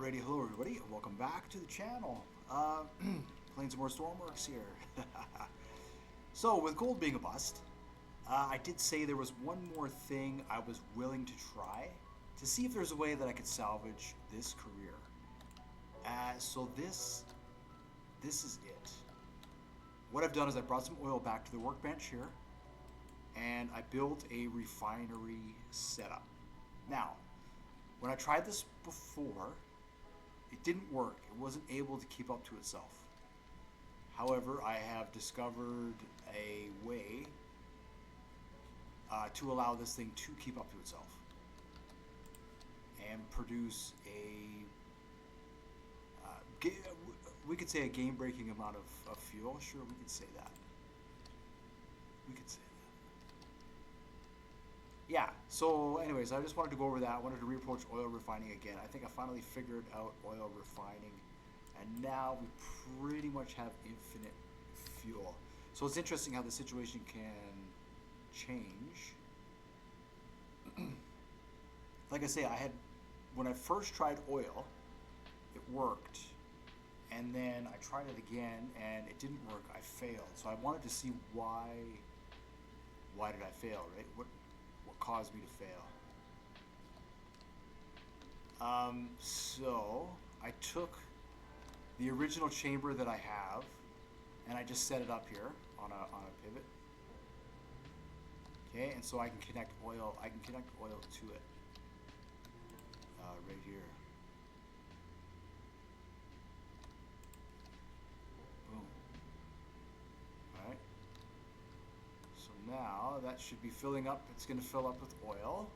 Alrighty, hello everybody, and welcome back to the channel. Playing some more Stormworks here. So, with gold being a bust, I did say there was one more thing I was willing to try to see if there's a way that I could salvage this career. So this is it. What I've done is I brought some oil back to the workbench here, and I built a refinery setup. Now, when I tried this before, it didn't work. It wasn't able to keep up to itself. However, I have discovered a way to allow this thing to keep up to itself and produce we could say a game-breaking amount of fuel. Sure, we could say that. We could say that. Yeah, so anyways, I just wanted to go over that. I wanted to reapproach oil refining again. I think I finally figured out oil refining, and now we pretty much have infinite fuel. So it's interesting how the situation can change. Like I say, when I first tried oil, it worked, and then I tried it again and it didn't work. I failed. So I wanted to see why did I fail, right? What caused me to fail? So I took the original chamber that I have, and I just set it up here on a pivot. Okay, and so I can connect oil. I can connect oil to it right here. Boom. All right. So now that should be filling up. It's going to fill up with oil.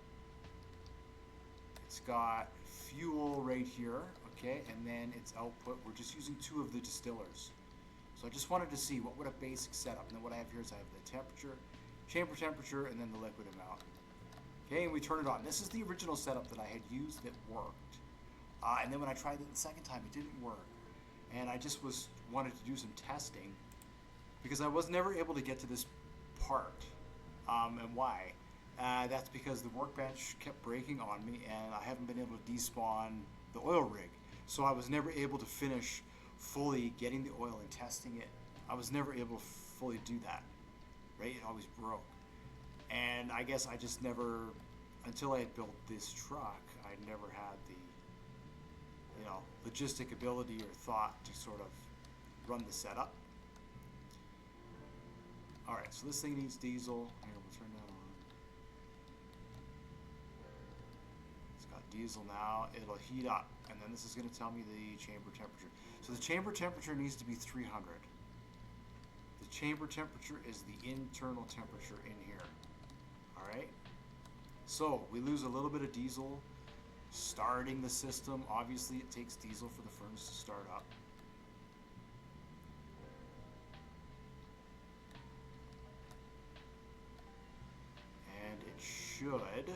It's got fuel right here, okay, and then its output. We're just using 2 of the distillers. So I just wanted to see what would a basic setup. And then what I have here is I have the temperature, chamber temperature, and then the liquid amount. Okay, and we turn it on. This is the original setup that I had used that worked. And then when I tried it the second time, it didn't work. And I just wanted to do some testing because I was never able to get to this part. And why? That's because the workbench kept breaking on me, and I haven't been able to despawn the oil rig. So I was never able to finish fully getting the oil and testing it. I was never able to fully do that, right? It always broke. And I guess I just never, until I had built this truck, I never had the, logistic ability or thought to sort of run the setup. All right, so this thing needs diesel. Here, we'll turn that on. It's got diesel now. It'll heat up, and then this is going to tell me the chamber temperature. So the chamber temperature needs to be 300. The chamber temperature is the internal temperature in here. All right. So we lose a little bit of diesel starting the system. Obviously, it takes diesel for the furnace to start up. And it should.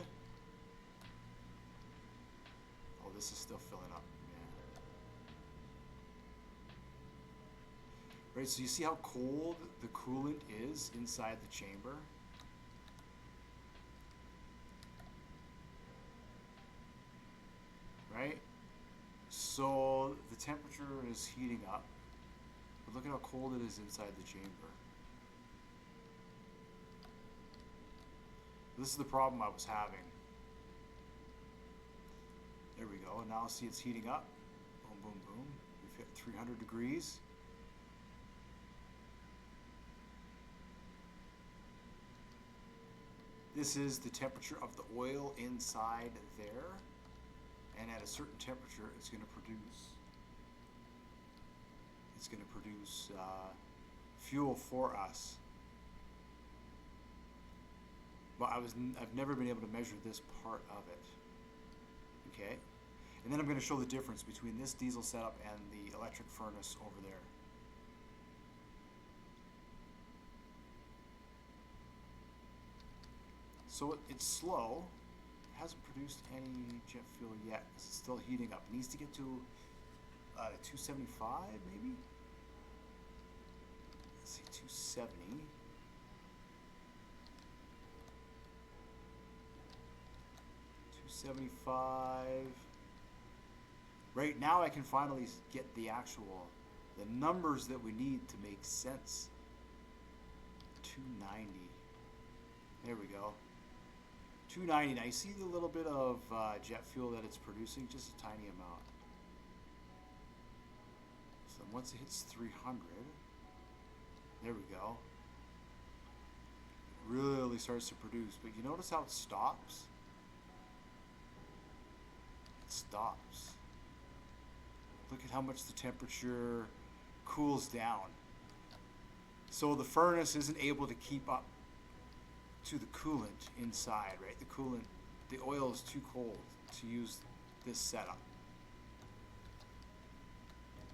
Oh, this is still filling up. Yeah. Right, so you see how cold the coolant is inside the chamber? Right? So the temperature is heating up, but look at how cold it is inside the chamber. This is the problem I was having. There we go. Now see it's heating up. Boom, boom, boom. We've hit 300 degrees. This is the temperature of the oil inside there. And at a certain temperature, it's going to produce fuel for us. But I've never been able to measure this part of it. Okay, and then I'm going to show the difference between this diesel setup and the electric furnace over there. So it's slow. Hasn't produced any jet fuel yet. It's still heating up. It needs to get to 275 maybe. Let's see, 270. 275. Right now I can finally get the numbers that we need to make sense. 290. There we go. 290. Now you see the little bit of jet fuel that it's producing, just a tiny amount. So once it hits 300, there we go. It really starts to produce. But you notice how it stops? It stops. Look at how much the temperature cools down. So the furnace isn't able to keep up to the coolant inside, right? The oil is too cold to use this setup.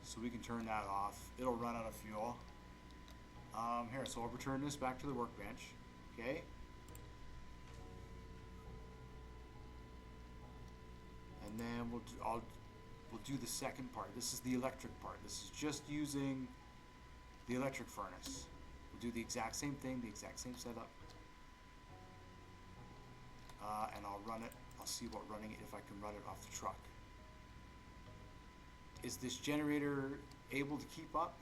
So we can turn that off. It'll run out of fuel. Here, so I'll return this back to the workbench. Okay. And then we'll do the second part. This is the electric part. This is just using the electric furnace. We'll do the exact same thing, the exact same setup. And I'll run it. I'll see about running it if I can run it off the truck. Is this generator able to keep up?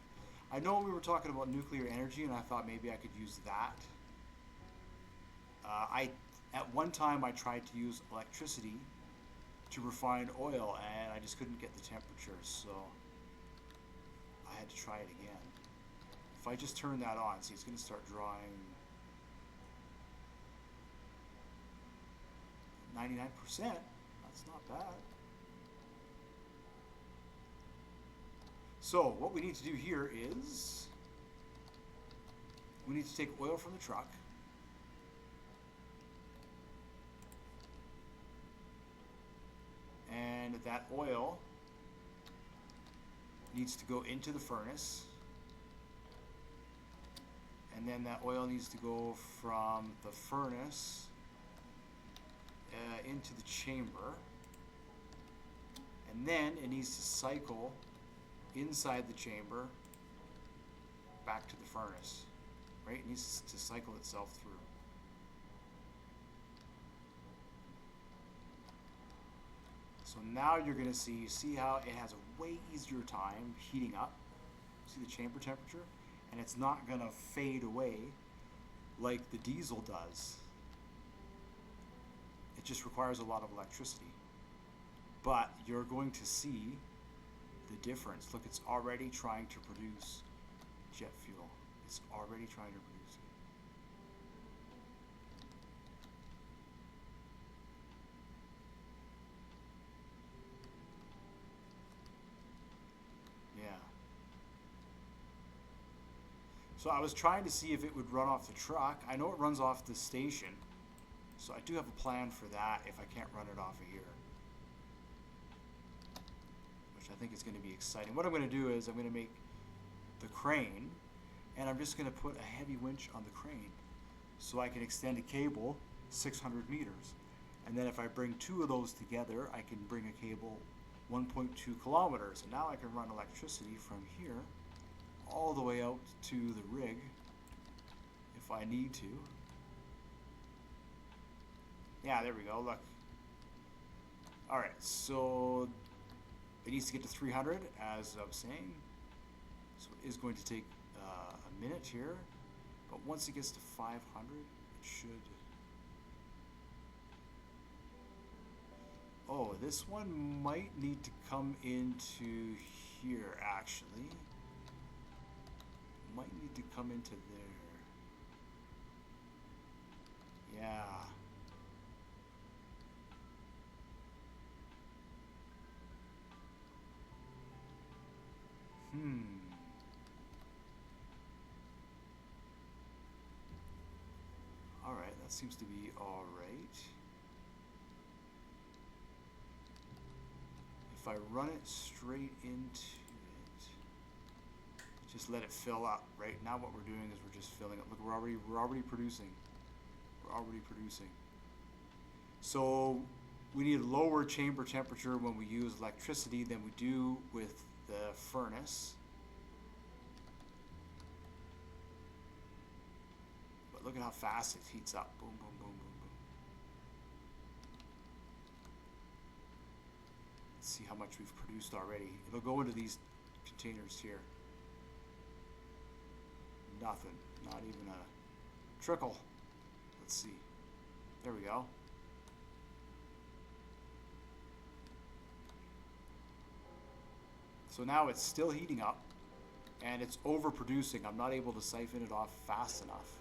I know we were talking about nuclear energy, and I thought maybe I could use that. At one time I tried to use electricity to refine oil, and I just couldn't get the temperature, so I had to try it again. If I just turn that on, see, it's going to start drawing 99%. That's not bad. So what we need to do here is we need to take oil from the truck. And that oil needs to go into the furnace. And then that oil needs to go from the furnace into the chamber. And then it needs to cycle inside the chamber back to the furnace. Right? It needs to cycle itself through. So now you're going to see how it has a way easier time heating up. See the chamber temperature? And it's not going to fade away like the diesel does. It just requires a lot of electricity. But you're going to see the difference. Look, it's already trying to produce jet fuel. It's already trying to produce it. Yeah. So I was trying to see if it would run off the truck. I know it runs off the station, so I do have a plan for that if I can't run it off of here, which I think is going to be exciting. What I'm going to do is I'm going to make the crane, and I'm just going to put a heavy winch on the crane so I can extend a cable 600 meters. And then if I bring two of those together, I can bring a cable 1.2 kilometers. And now I can run electricity from here all the way out to the rig if I need to. Yeah, there we go, look. Alright, so it needs to get to 300, as I was saying. So it is going to take a minute here. But once it gets to 500, it should... Oh, this one might need to come into here, actually. Might need to come into there. Yeah. Alright, that seems to be alright. If I run it straight into it, just let it fill up. Right now what we're doing is we're just filling up. Look, we're already producing. We're already producing. So we need a lower chamber temperature when we use electricity than we do with the furnace. But look at how fast it heats up. Boom, boom, boom, boom, boom. Let's see how much we've produced already. It'll go into these containers here. Nothing. Not even a trickle. Let's see. There we go. So now it's still heating up, and it's overproducing. I'm not able to siphon it off fast enough.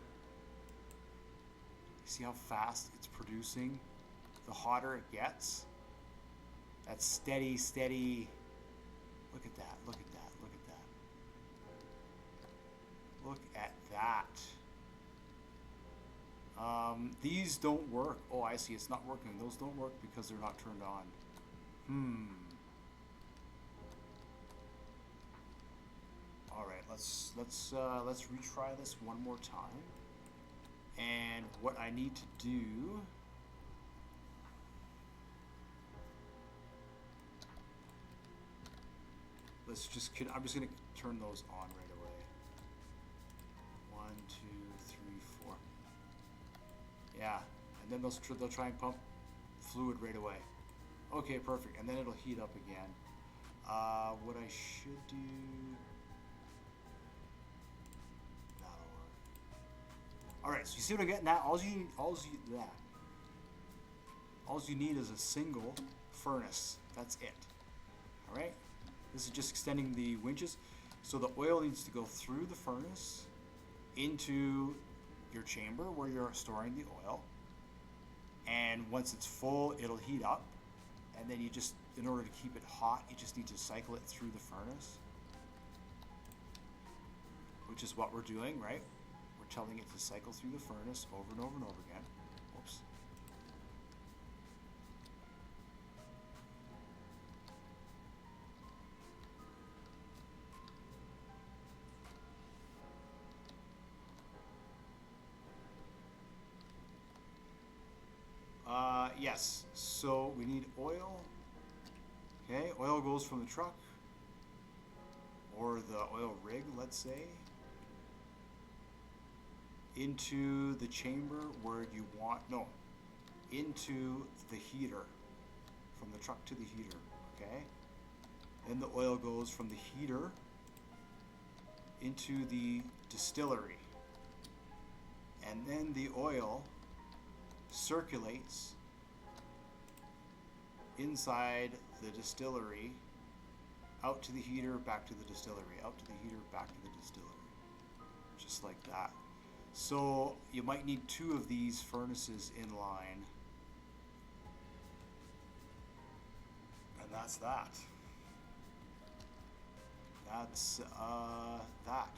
See how fast it's producing? The hotter it gets. That's steady, steady. Look at that, look at that, look at that. Look at that. These don't work. Oh, I see, it's not working. Those don't work because they're not turned on. All right, let's retry this one more time. And what I need to do, I'm just gonna turn those on right away. 1, 2, 3, 4. Yeah, and then they'll try and pump fluid right away. Okay, perfect. And then it'll heat up again. What I should do. Alright, so you see what I'm getting at? All you need is a single furnace. That's it. Alright? This is just extending the winches. So the oil needs to go through the furnace into your chamber where you're storing the oil. And once it's full, it'll heat up. And then you just, in order to keep it hot, you just need to cycle it through the furnace. Which is what we're doing, right? We're telling it to cycle through the furnace over and over and over again. Oops. Yes, so we need oil. Okay, oil goes from the truck or the oil rig, let's say, into the chamber where you want, no, into the heater, from the truck to the heater, okay? Then the oil goes from the heater into the distillery. And then the oil circulates inside the distillery, out to the heater, back to the distillery, out to the heater, back to the distillery. Just like that. So you might need 2 of these furnaces in line. And that's that. That's that.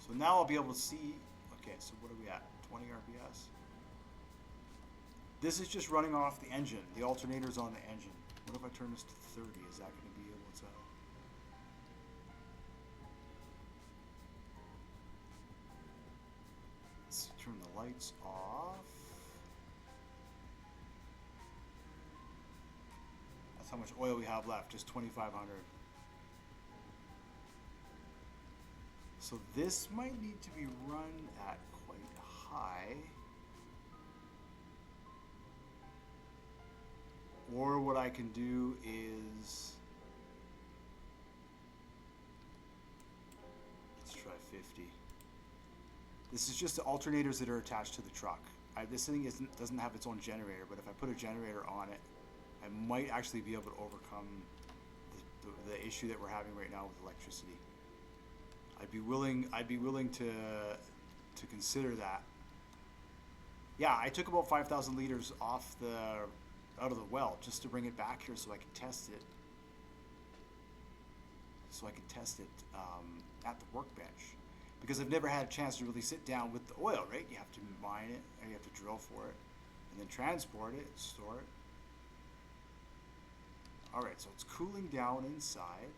So now I'll be able to see, okay, so what are we at? 20 RPS? This is just running off the engine. The alternator's on the engine. What if I turn this to 30? Is that going to be able to... Let's turn the lights off. That's how much oil we have left, just 2,500. So this might need to be run at quite high. Or what I can do is, let's try 50. This is just the alternators that are attached to the truck. This thing doesn't have its own generator, but if I put a generator on it, I might actually be able to overcome the issue that we're having right now with electricity. I'd be willing to consider that. Yeah, I took about 5,000 liters out of the well just to bring it back here so I can test it. At the workbench, because I've never had a chance to really sit down with the oil. Right? You have to mine it, or you have to drill for it, and then transport it, store it. All right, so it's cooling down inside.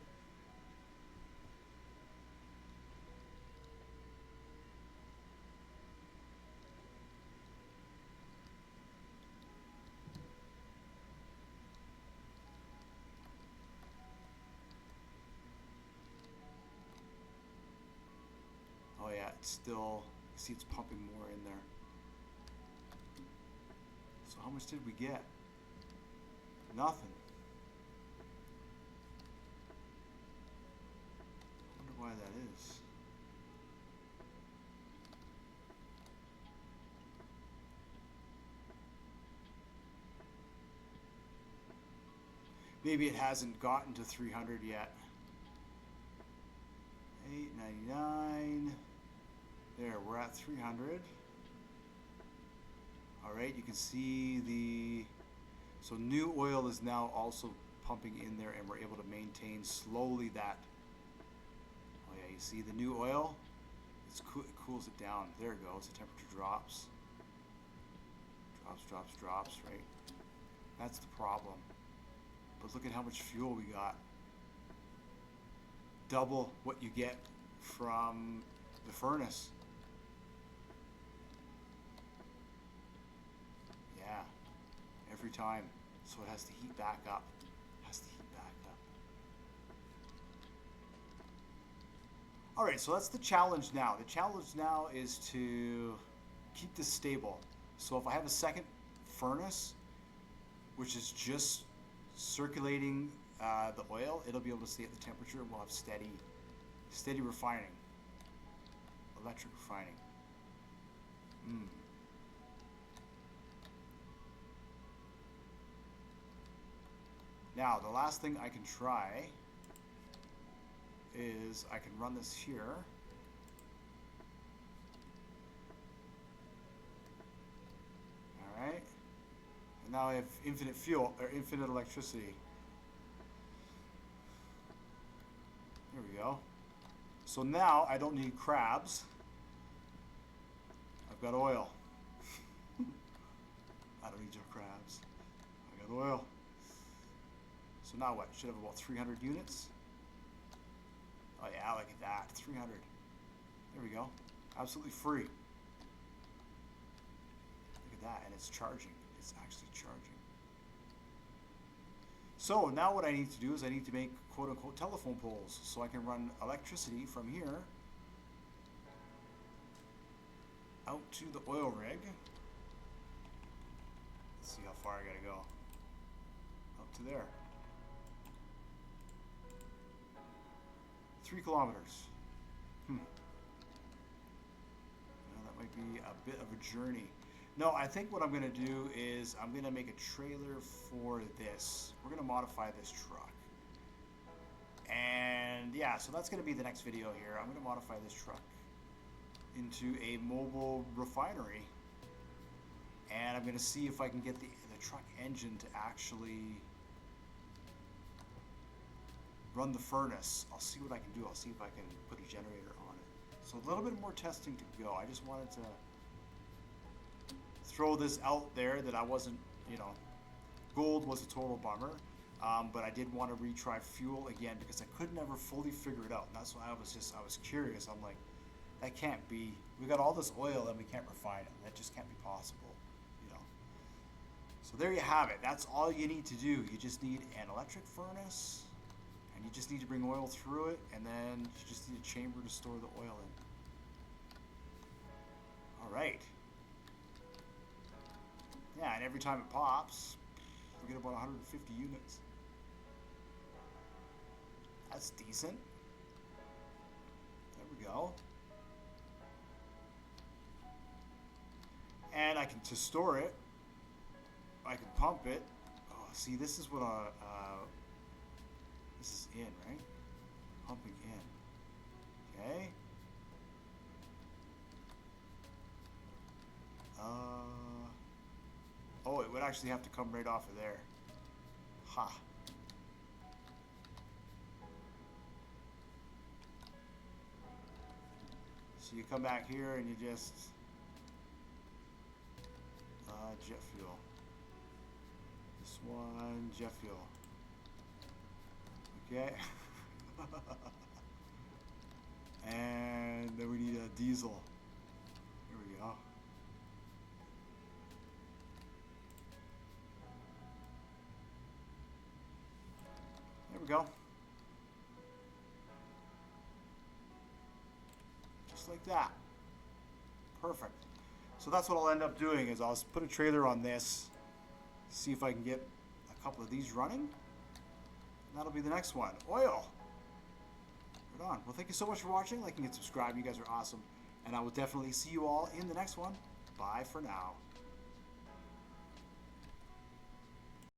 Oh yeah, it's still, you see it's pumping more in there. So how much did we get? Nothing. I wonder why that is. Maybe it hasn't gotten to 300 yet. $8.99. There, we're at 300. All right, you can see the, so new oil is now also pumping in there, and we're able to maintain slowly that. Oh yeah, you see the new oil? It cools it down. There it goes. The temperature drops. Drops, right? That's the problem. But look at how much fuel we got. Double what you get from the furnace. Yeah, every time. So it has to heat back up. All right, so that's the challenge now. The challenge now is to keep this stable. So if I have a second furnace, which is just circulating the oil, it'll be able to stay at the temperature, and we'll have steady refining, electric refining. Now, the last thing I can try is I can run this here. All right. And now I have infinite fuel, or infinite electricity. There we go. So now I don't need crabs. I've got oil. I don't need your crabs. I got oil. So now what? Should have about 300 units. Oh yeah, look at that. 300. There we go. Absolutely free. Look at that. And it's charging. It's actually charging. So now what I need to do is I need to make quote-unquote telephone poles so I can run electricity from here out to the oil rig. Let's see how far I gotta go. Up to there. 3 kilometers. Now that might be a bit of a journey. No, I think what I'm going to do is I'm going to make a trailer for this. We're going to modify this truck. And yeah, so that's going to be the next video here. I'm going to modify this truck into a mobile refinery. And I'm going to see if I can get the truck engine to actually run the furnace. I'll see what I can do. I'll see if I can put a generator on it. So a little bit more testing to go. I just wanted to throw this out there that I wasn't, gold was a total bummer. But I did want to retry fuel again because I could never fully figure it out. And that's why I was curious. I'm like, that can't be. We got all this oil and we can't refine it. That just can't be possible, So there you have it. That's all you need to do. You just need an electric furnace, and you just need to bring oil through it, and then you just need a chamber to store the oil in. All right. Yeah, and every time it pops, we get about 150 units. That's decent. There we go. And I can, to store it, I can pump it. Oh, see, this is what this is in, right? Pumping in. Okay. Oh, it would actually have to come right off of there. Ha. So you come back here and you just jet fuel. This one, jet fuel. Okay. And then we need a diesel. Here we go. There we go. Just like that. Perfect. So that's what I'll end up doing is I'll put a trailer on this, see if I can get a a couple of these running. And that'll be the next one. Oil. Right on. Well, thank you so much for watching. Like and subscribe. You guys are awesome. And I will definitely see you all in the next one. Bye for now.